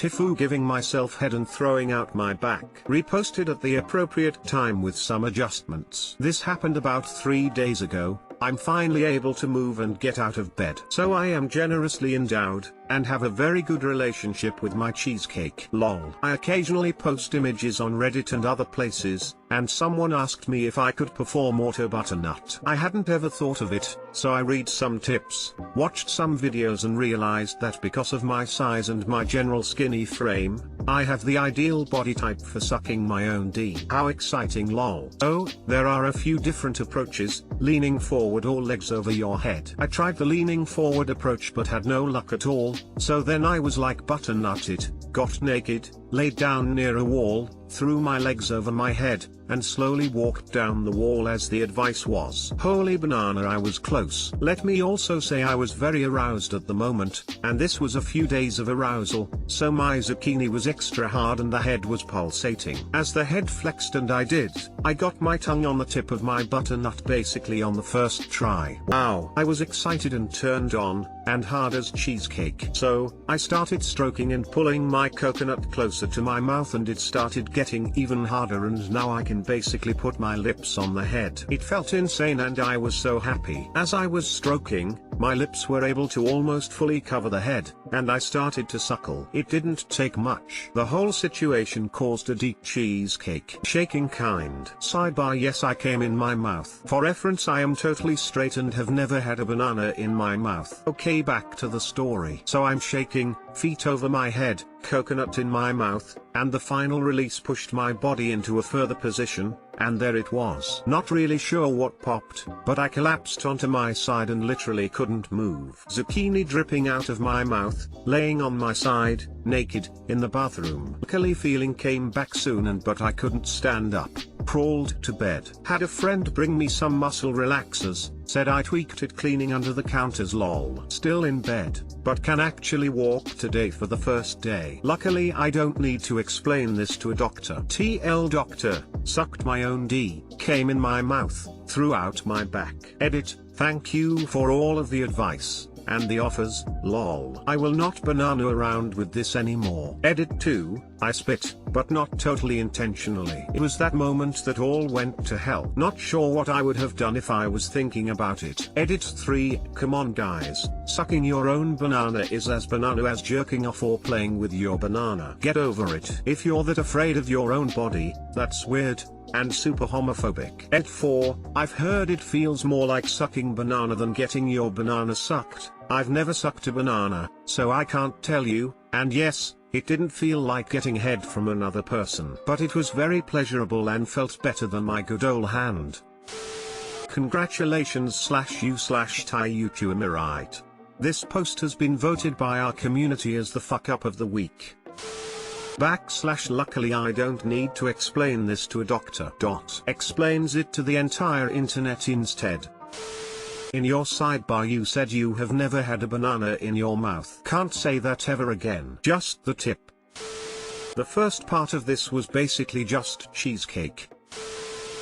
TIFU giving myself head and throwing out my back. Reposted at the appropriate time with some adjustments. This happened about 3 days ago. I'm finally able to move and get out of bed. So I am generously endowed, and have a very good relationship with my cheesecake. Lol. I occasionally post images on Reddit and other places, and someone asked me if I could perform auto butternut. I hadn't ever thought of it, so I read some tips, watched some videos and realized that because of my size and my general skinny frame, I have the ideal body type for sucking my own D. How exciting, lol. Oh, there are a few different approaches, leaning forward or legs over your head. I tried the leaning forward approach but had no luck at all, so then I was like butternut it, got naked, laid down near a wall, threw my legs over my head, and slowly walked down the wall as the advice was. Holy banana, I was close. Let me also say I was very aroused at the moment, and this was a few days of arousal, so my zucchini was extra hard and the head was pulsating. As the head flexed and I got my tongue on the tip of my butternut basically on the first try. Wow. I was excited and turned on, and hard as cheesecake. So, I started stroking and pulling my coconut closer to my mouth and it started getting even harder, and now I can basically put my lips on the head. It felt insane and I was so happy. As I was stroking, my lips were able to almost fully cover the head, and I started to suckle. It didn't take much. The whole situation caused a deep cheesecake shaking kind. Sidebar: yes, I came in my mouth. For reference, I am totally straight and have never had a banana in my mouth. Okay, back to the story. So I'm shaking, feet over my head, coconut in my mouth, and the final release pushed my body into a further position, and there it was. Not really sure what popped, but I collapsed onto my side and literally couldn't move. Zucchini dripping out of my mouth, laying on my side, naked, in the bathroom. Luckily feeling came back soon but I couldn't stand up. Crawled to bed. Had a friend bring me some muscle relaxers, said I tweaked it cleaning under the counters, lol. Still in bed, but can actually walk today for the first day. Luckily I don't need to explain this to a doctor. TL doctor, sucked my own D, came in my mouth, threw out my back. Edit, thank you for all of the advice, and the offers, lol. I will not banana around with this anymore. Edit 2, I spit, but not totally intentionally. It was that moment that all went to hell. Not sure what I would have done if I was thinking about it. Edit 3, come on guys, sucking your own banana is as banana as jerking off or playing with your banana. Get over it. If you're that afraid of your own body, that's weird, and super homophobic. Ed 4, I've heard it feels more like sucking banana than getting your banana sucked. I've never sucked a banana, so I can't tell you, and yes, it didn't feel like getting head from another person. But it was very pleasurable and felt better than my good old hand. Congratulations /you/TIFU, am I right? This post has been voted by our community as the fuck up of the week. /luckily I don't need to explain this to a doctor. Explains it to the entire internet instead. In your sidebar you said you have never had a banana in your mouth. Can't say that ever again. Just the tip. The first part of this was basically just cheesecake.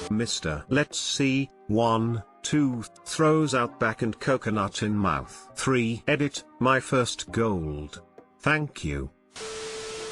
Mr. Let's see, 1, 2, throws out back and coconut in mouth. 3, edit, my first gold. Thank you.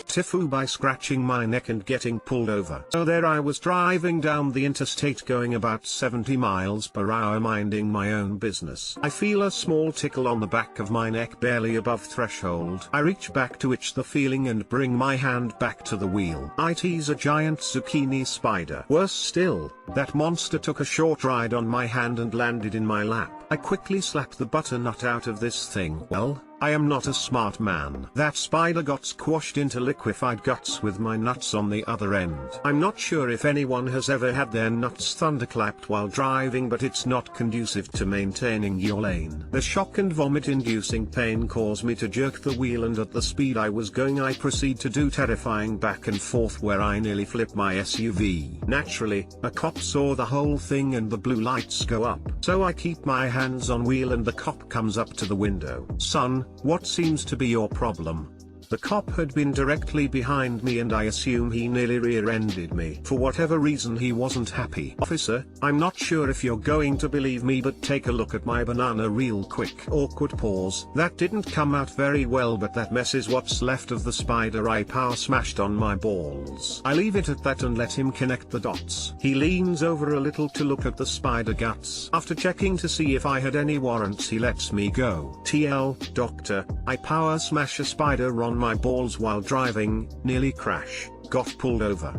TIFU by scratching my neck and getting pulled over. So there I was driving down the interstate going about 70 miles per hour minding my own business. I feel a small tickle on the back of my neck barely above threshold. I reach back to itch the feeling and bring my hand back to the wheel. It's a giant zucchini spider. Worse still, that monster took a short ride on my hand and landed in my lap. I quickly slapped the butternut out of this thing. Well, I am not a smart man. That spider got squashed into liquefied guts with my nuts on the other end. I'm not sure if anyone has ever had their nuts thunderclapped while driving, but it's not conducive to maintaining your lane. The shock and vomit inducing pain caused me to jerk the wheel, and at the speed I was going I proceed to do terrifying back and forth where I nearly flip my SUV. Naturally, a cop saw the whole thing and the blue lights go up. So I keep my hands on wheel and the cop comes up to the window. Son, what seems to be your problem? The cop had been directly behind me and I assume he nearly rear-ended me. For whatever reason he wasn't happy. Officer, I'm not sure if you're going to believe me, but take a look at my banana real quick. Awkward pause. That didn't come out very well, but that mess is what's left of the spider I power smashed on my balls. I leave it at that and let him connect the dots. He leans over a little to look at the spider guts. After checking to see if I had any warrants, he lets me go. TL, doctor, I power smash a spider on my balls while driving, nearly crash, got pulled over.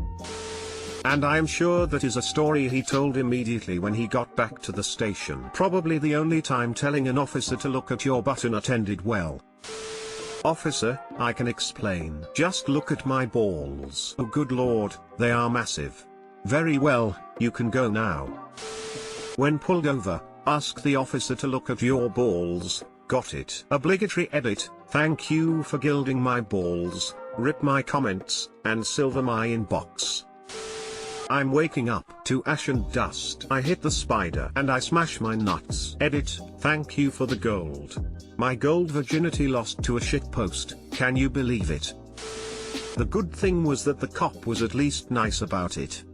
And I am sure that is a story he told immediately when he got back to the station. Probably the only time telling an officer to look at your butternut ended well. Officer, I can explain. Just look at my balls. Oh good lord, they are massive. Very well, you can go now. When pulled over, ask the officer to look at your balls. Got it. Obligatory edit. Thank you for gilding my balls, rip my comments, and silver my inbox. I'm waking up to ash and dust. I hit the spider and I smash my nuts. Edit. Thank you for the gold. My gold virginity lost to a shitpost. Can you believe it? The good thing was that the cop was at least nice about it.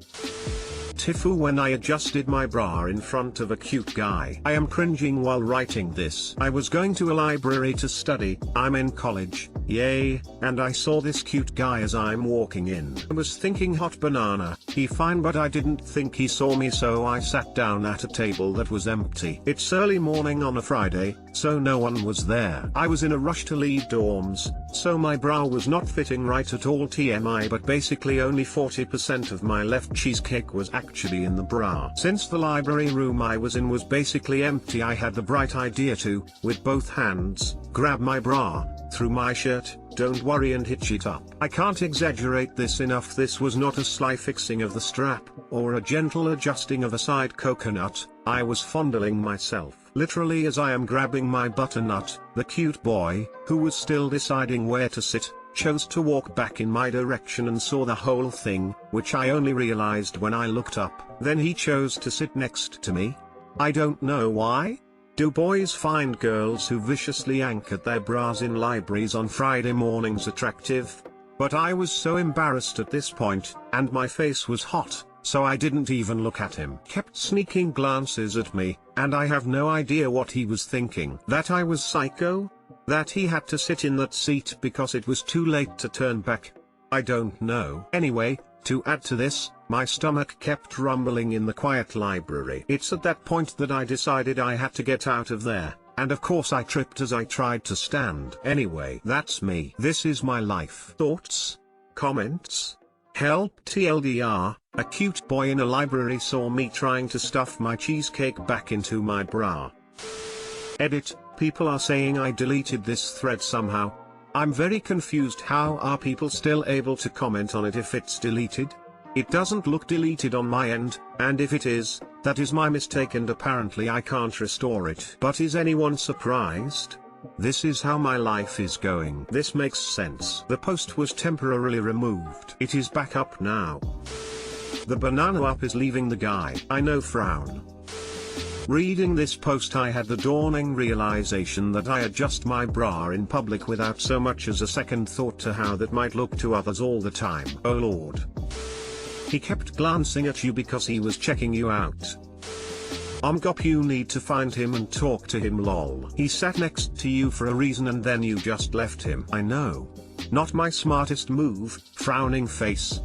TIFU when I adjusted my bra in front of a cute guy. I am cringing while writing this. I was going to a library to study, I'm in college, yay, and I saw this cute guy as I'm walking in. I was thinking hot banana, he fine, but I didn't think he saw me, so I sat down at a table that was empty. It's early morning on a Friday, so no one was there. I was in a rush to leave dorms, so my bra was not fitting right at all TMI, but basically only 40% of my left cheesecake was actually in the bra. Since the library room I was in was basically empty, I had the bright idea to, with both hands, grab my bra, through my shirt, don't worry, and hitch it up. I can't exaggerate this enough, this was not a sly fixing of the strap, or a gentle adjusting of a side coconut, I was fondling myself. Literally as I am grabbing my butternut, the cute boy, who was still deciding where to sit, chose to walk back in my direction and saw the whole thing, which I only realized when I looked up. Then he chose to sit next to me. I don't know why. Do boys find girls who viciously anchored their bras in libraries on Friday mornings attractive? But I was so embarrassed at this point, and my face was hot, so I didn't even look at him. Kept sneaking glances at me, and I have no idea what he was thinking. That I was psycho? That he had to sit in that seat because it was too late to turn back? I don't know. Anyway, to add to this, my stomach kept rumbling in the quiet library. It's at that point that I decided I had to get out of there, and of course I tripped as I tried to stand. Anyway, that's me. This is my life. Thoughts? Comments? Help TLDR, a cute boy in a library saw me trying to stuff my cheesecake back into my bra. Edit, people are saying I deleted this thread somehow. I'm very confused, how are people still able to comment on it if it's deleted? It doesn't look deleted on my end, and if it is, that is my mistake and apparently I can't restore it. But is anyone surprised? This is how my life is going. This makes sense. The post was temporarily removed. It is back up now. The banana up is leaving the guy. I know, frown. Reading this post I had the dawning realization that I adjust my bra in public without so much as a second thought to how that might look to others all the time. Oh lord. He kept glancing at you because he was checking you out. Gop, you need to find him and talk to him, lol. He sat next to you for a reason and then you just left him. I know. Not my smartest move, frowning face,